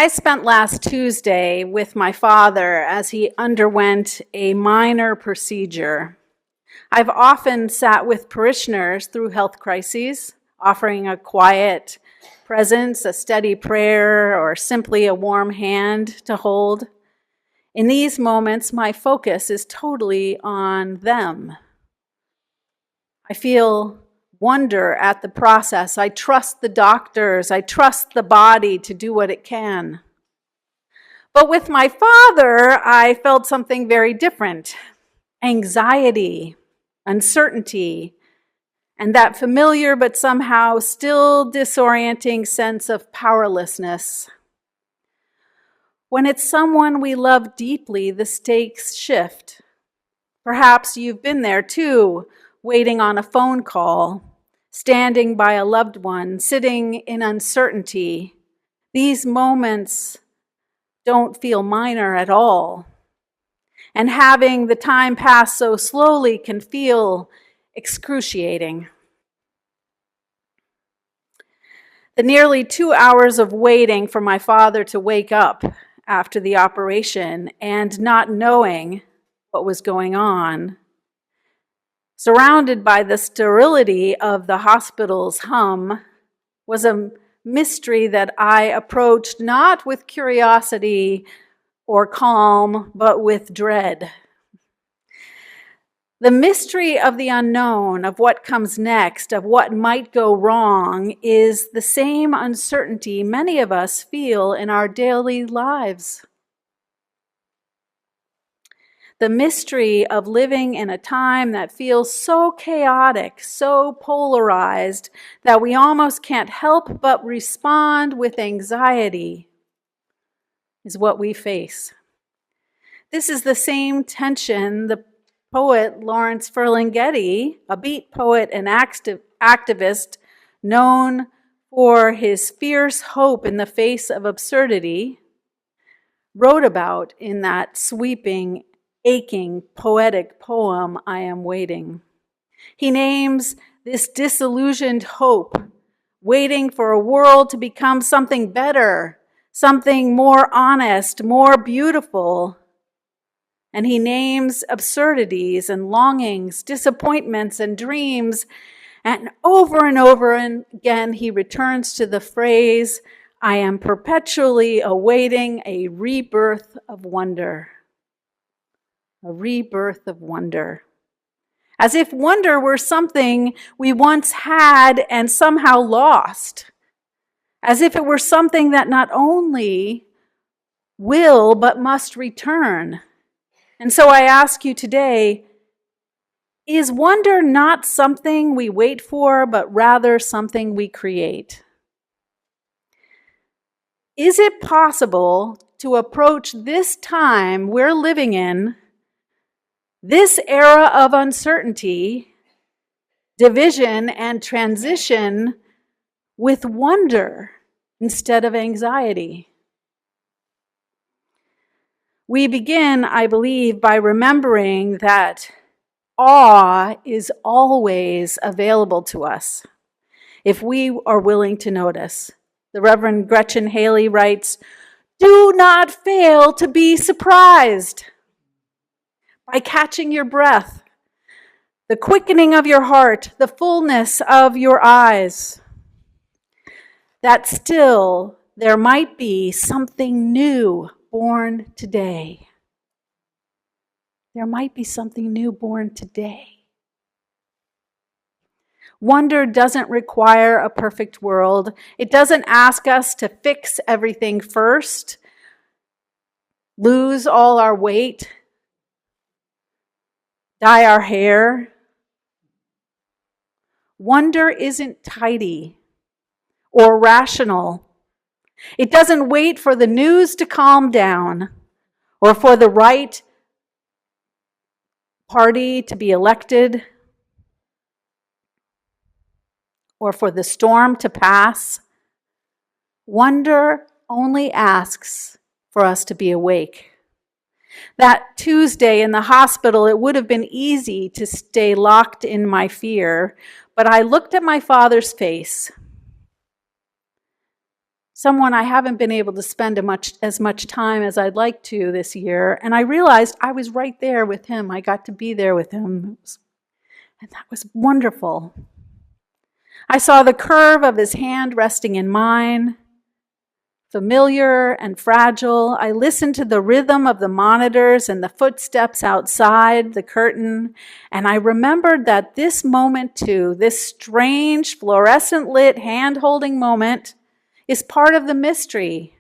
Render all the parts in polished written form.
I spent last Tuesday with my father as he underwent a minor procedure. I've often sat with parishioners through health crises, offering a quiet presence, a steady prayer, or simply a warm hand to hold. In these moments, my focus is totally on them. I feel wonder at the process. I trust the doctors. I trust the body to do what it can. But with my father, I felt something very different. Anxiety, uncertainty, and that familiar but somehow still disorienting sense of powerlessness. When it's someone we love deeply, the stakes shift. Perhaps you've been there too, waiting on a phone call, standing by a loved one, sitting in uncertainty. These moments don't feel minor at all. And having the time pass so slowly can feel excruciating. The nearly 2 hours of waiting for my father to wake up after the operation and not knowing what was going on, surrounded by the sterility of the hospital's hum, was a mystery that I approached not with curiosity or calm, but with dread. The mystery of the unknown, of what comes next, of what might go wrong, is the same uncertainty many of us feel in our daily lives. The mystery of living in a time that feels so chaotic, so polarized, that we almost can't help but respond with anxiety is what we face. This is the same tension the poet Lawrence Ferlinghetti, a beat poet and activist known for his fierce hope in the face of absurdity, wrote about in that sweeping, aching, poetic poem, I Am Waiting. He names this disillusioned hope, waiting for a world to become something better, something more honest, more beautiful. And he names absurdities and longings, disappointments and dreams. And over again, he returns to the phrase, I am perpetually awaiting a rebirth of wonder. A rebirth of wonder. As if wonder were something we once had and somehow lost. As if it were something that not only will, but must return. And so I ask you today, is wonder not something we wait for, but rather something we create? Is it possible to approach this time we're living in, this era of uncertainty, division, and transition with wonder instead of anxiety? We begin, I believe, by remembering that awe is always available to us if we are willing to notice. The Reverend Gretchen Haley writes, do not fail to be surprised by catching your breath, the quickening of your heart, the fullness of your eyes, that still there might be something new born today. There might be something new born today. Wonder doesn't require a perfect world. It doesn't ask us to fix everything first, lose all our weight, dye our hair. Wonder isn't tidy or rational. It doesn't wait for the news to calm down or for the right party to be elected or for the storm to pass. Wonder only asks for us to be awake. That Tuesday in the hospital, it would have been easy to stay locked in my fear, but I looked at my father's face, someone I haven't been able to spend as much time as I'd like to this year. And I realized I was right there with him. I got to be there with him. And that was wonderful. I saw the curve of his hand resting in mine, familiar and fragile. I listened to the rhythm of the monitors and the footsteps outside the curtain, and I remembered that this moment too, this strange fluorescent lit hand-holding moment, is part of the mystery.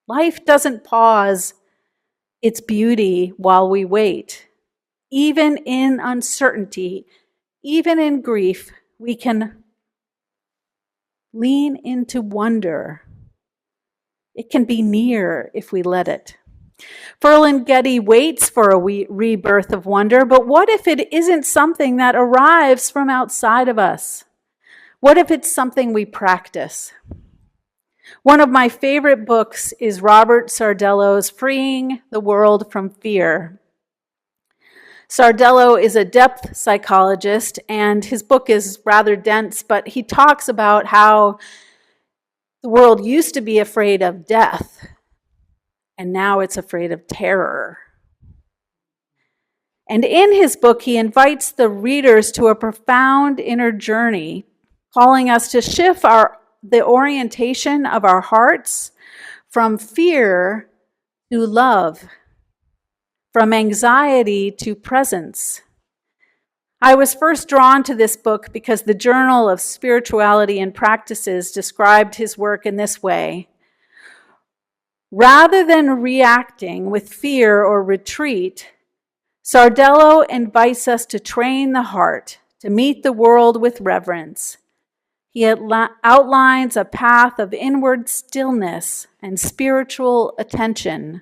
Life doesn't pause its beauty while we wait. Even in uncertainty, even in grief, we can lean into wonder. It can be near if we let it. Ferlinghetti waits for a rebirth of wonder, but what if it isn't something that arrives from outside of us? What if it's something we practice? One of my favorite books is Robert Sardello's Freeing the World from Fear. Sardello is a depth psychologist, and his book is rather dense, but he talks about how the world used to be afraid of death, and now it's afraid of terror. And in his book, he invites the readers to a profound inner journey, calling us to shift the orientation of our hearts from fear to love, from anxiety to presence. I was first drawn to this book because the Journal of Spirituality and Practices described his work in this way. Rather than reacting with fear or retreat, Sardello invites us to train the heart to meet the world with reverence. He outlines a path of inward stillness and spiritual attention,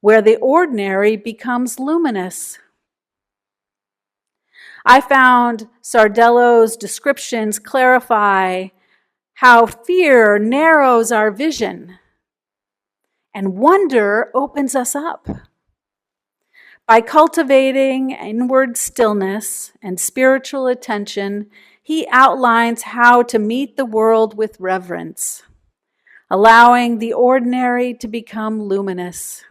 where the ordinary becomes luminous. I found Sardello's descriptions clarify how fear narrows our vision and wonder opens us up. By cultivating inward stillness and spiritual attention, he outlines how to meet the world with reverence, allowing the ordinary to become luminous.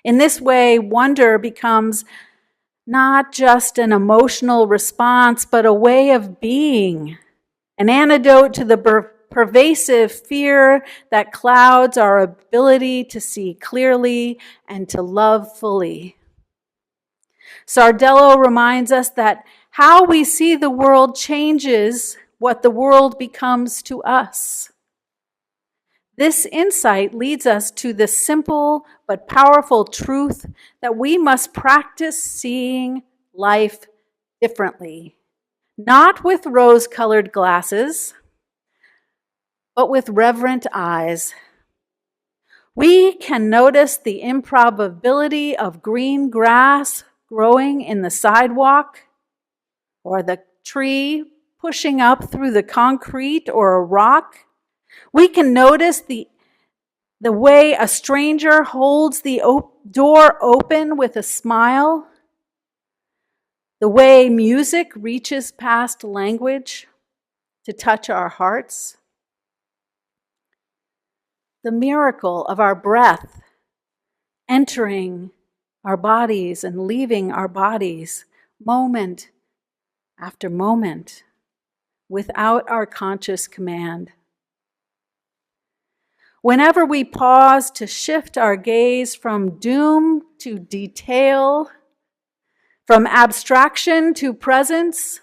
In this way, wonder becomes not just an emotional response, but a way of being, an antidote to the pervasive fear that clouds our ability to see clearly and to love fully. Sardello reminds us that how we see the world changes what the world becomes to us. This insight leads us to the simple but powerful truth that we must practice seeing life differently, not with rose-colored glasses, but with reverent eyes. We can notice the improbability of green grass growing in the sidewalk, or the tree pushing up through the concrete or a rock. We can notice the way a stranger holds the door open with a smile, the way music reaches past language to touch our hearts, the miracle of our breath entering our bodies and leaving our bodies moment after moment without our conscious command. Whenever we pause to shift our gaze from doom to detail, from abstraction to presence,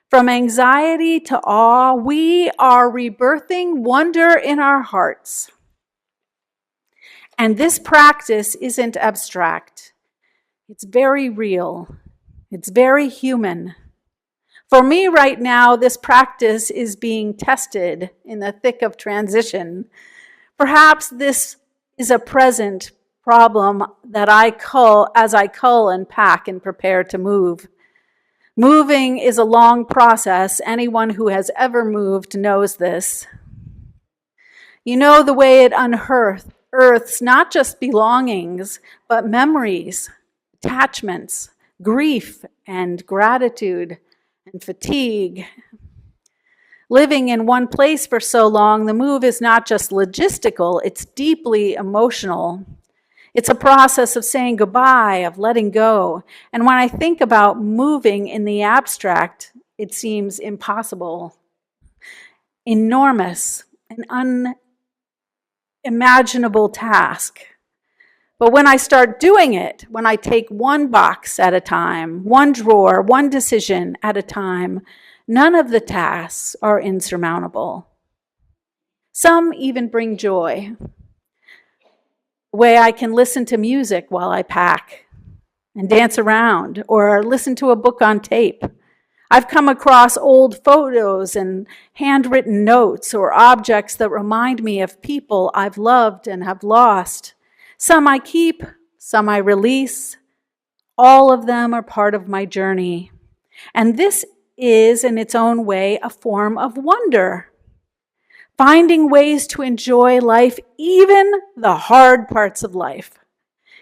from anxiety to awe, we are rebirthing wonder in our hearts. And this practice isn't abstract. It's very real. It's very human. For me right now, this practice is being tested in the thick of transition. Perhaps this is a present problem that I cull and pack and prepare to move. Moving is a long process. Anyone who has ever moved knows this. You know the way it unearths not just belongings, but memories, attachments, grief and gratitude and fatigue. Living in one place for so long, the move is not just logistical, it's deeply emotional. It's a process of saying goodbye, of letting go. And when I think about moving in the abstract, it seems impossible, enormous, an unimaginable task. But when I start doing it, when I take one box at a time, one drawer, one decision at a time, none of the tasks are insurmountable. Some even bring joy. The way I can listen to music while I pack and dance around, or listen to a book on tape. I've come across old photos and handwritten notes or objects that remind me of people I've loved and have lost. Some I keep, some I release. All of them are part of my journey. And this is, in its own way, a form of wonder. Finding ways to enjoy life, even the hard parts of life,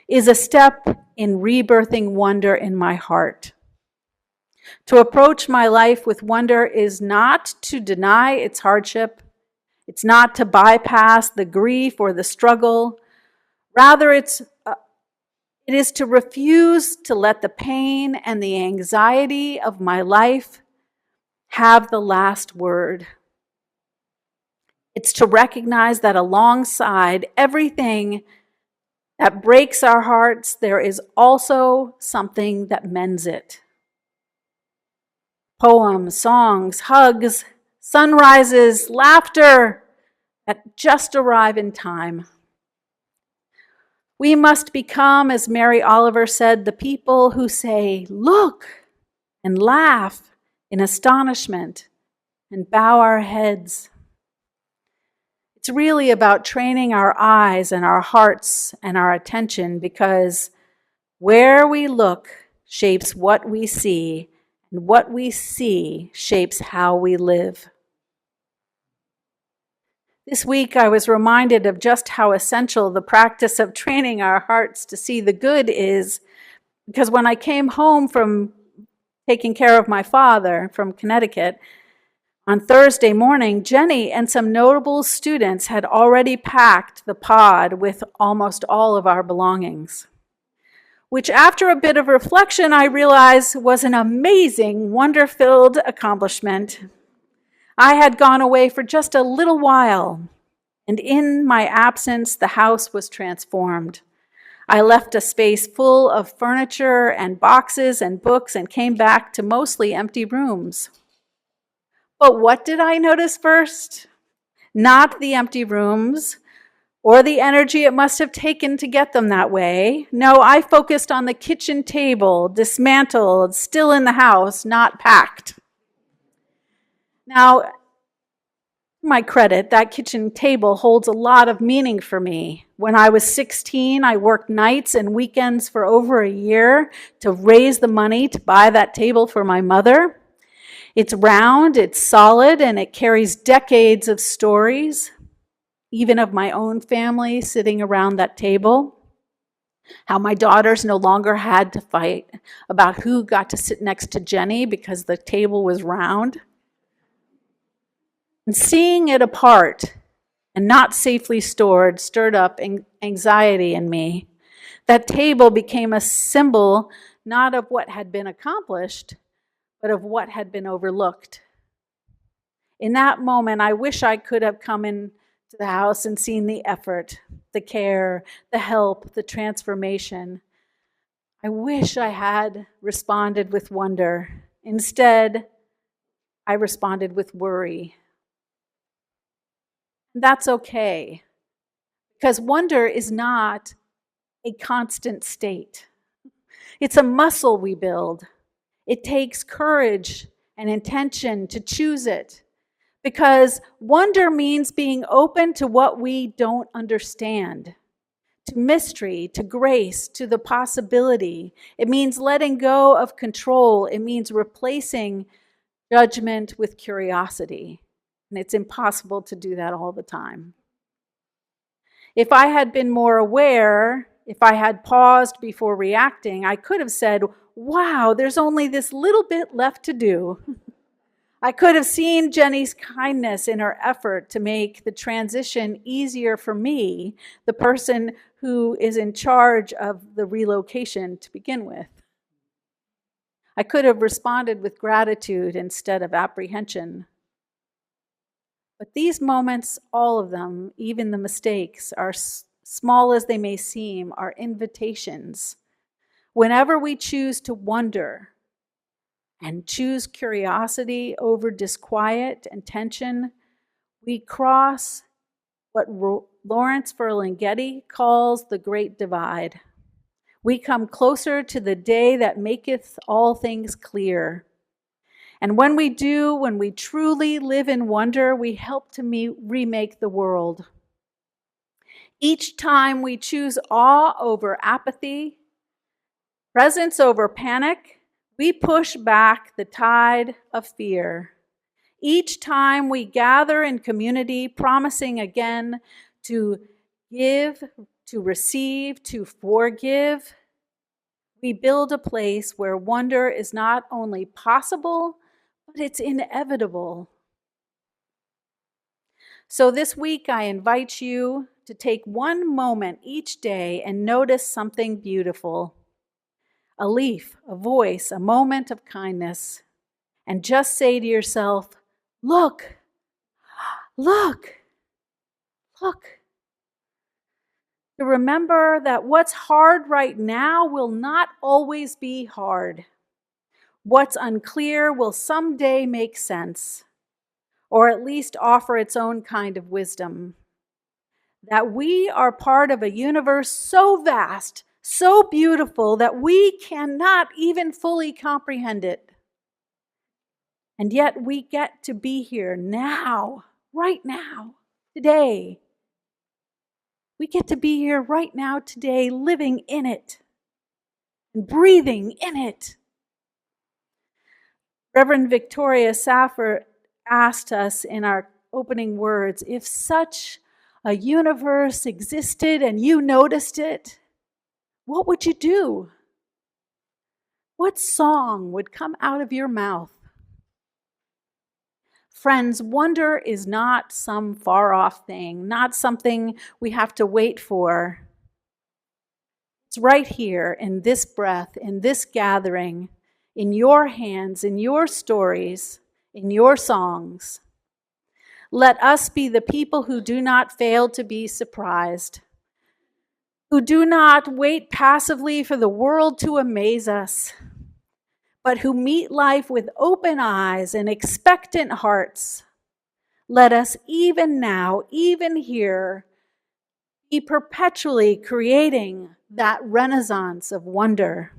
is a step in rebirthing wonder in my heart. To approach my life with wonder is not to deny its hardship. It's not to bypass the grief or the struggle. Rather, it is to refuse to let the pain and the anxiety of my life have the last word. It's to recognize that alongside everything that breaks our hearts, there is also something that mends it. Poems, songs, hugs, sunrises, laughter that just arrive in time. We must become, as Mary Oliver said, the people who say, "Look," and laugh in astonishment and bow our heads. It's really about training our eyes and our hearts and our attention, because where we look shapes what we see, and what we see shapes how we live. This week, I was reminded of just how essential the practice of training our hearts to see the good is, because when I came home from taking care of my father from Connecticut, on Thursday morning, Jenny and some notable students had already packed the pod with almost all of our belongings, which after a bit of reflection, I realized was an amazing, wonder-filled accomplishment. I had gone away for just a little while, and in my absence, the house was transformed. I left a space full of furniture and boxes and books and came back to mostly empty rooms. But what did I notice first? Not the empty rooms or the energy it must have taken to get them that way. No, I focused on the kitchen table, dismantled, still in the house, not packed. Now, to my credit, that kitchen table holds a lot of meaning for me. When I was 16, I worked nights and weekends for over a year to raise the money to buy that table for my mother. It's round, it's solid, and it carries decades of stories, even of my own family sitting around that table. How my daughters no longer had to fight about who got to sit next to Jenny because the table was round. And seeing it apart and not safely stored stirred up anxiety in me. That table became a symbol not of what had been accomplished, but of what had been overlooked. In that moment, I wish I could have come into the house and seen the effort, the care, the help, the transformation. I wish I had responded with wonder. Instead, I responded with worry. That's okay, because wonder is not a constant state. It's a muscle we build. It takes courage and intention to choose it, because wonder means being open to what we don't understand, to mystery, to grace, to the possibility. It means letting go of control. It means replacing judgment with curiosity. And it's impossible to do that all the time. If I had been more aware, if I had paused before reacting, I could have said, wow, there's only this little bit left to do. I could have seen Jenny's kindness in her effort to make the transition easier for me, the person who is in charge of the relocation to begin with. I could have responded with gratitude instead of apprehension. But these moments, all of them, even the mistakes, are small as they may seem, are invitations. Whenever we choose to wonder and choose curiosity over disquiet and tension, we cross what Lawrence Ferlinghetti calls the Great Divide. We come closer to the day that maketh all things clear. And when we do, when we truly live in wonder, we help to remake the world. Each time we choose awe over apathy, presence over panic, we push back the tide of fear. Each time we gather in community, promising again to give, to receive, to forgive, we build a place where wonder is not only possible, but it's inevitable. So this week, I invite you to take one moment each day and notice something beautiful. A leaf, a voice, a moment of kindness. And just say to yourself, look, look, look. To remember that what's hard right now will not always be hard. What's unclear will someday make sense, or at least offer its own kind of wisdom. That we are part of a universe so vast, so beautiful, that we cannot even fully comprehend it. And yet we get to be here now, right now, today. We get to be here right now, today, living in it and breathing in it. Reverend Victoria Safford asked us in our opening words, if such a universe existed and you noticed it, what would you do? What song would come out of your mouth? Friends, wonder is not some far-off thing, not something we have to wait for. It's right here in this breath, in this gathering, in your hands, in your stories, in your songs. Let us be the people who do not fail to be surprised, who do not wait passively for the world to amaze us, but who meet life with open eyes and expectant hearts. Let us even now, even here, be perpetually creating that renaissance of wonder.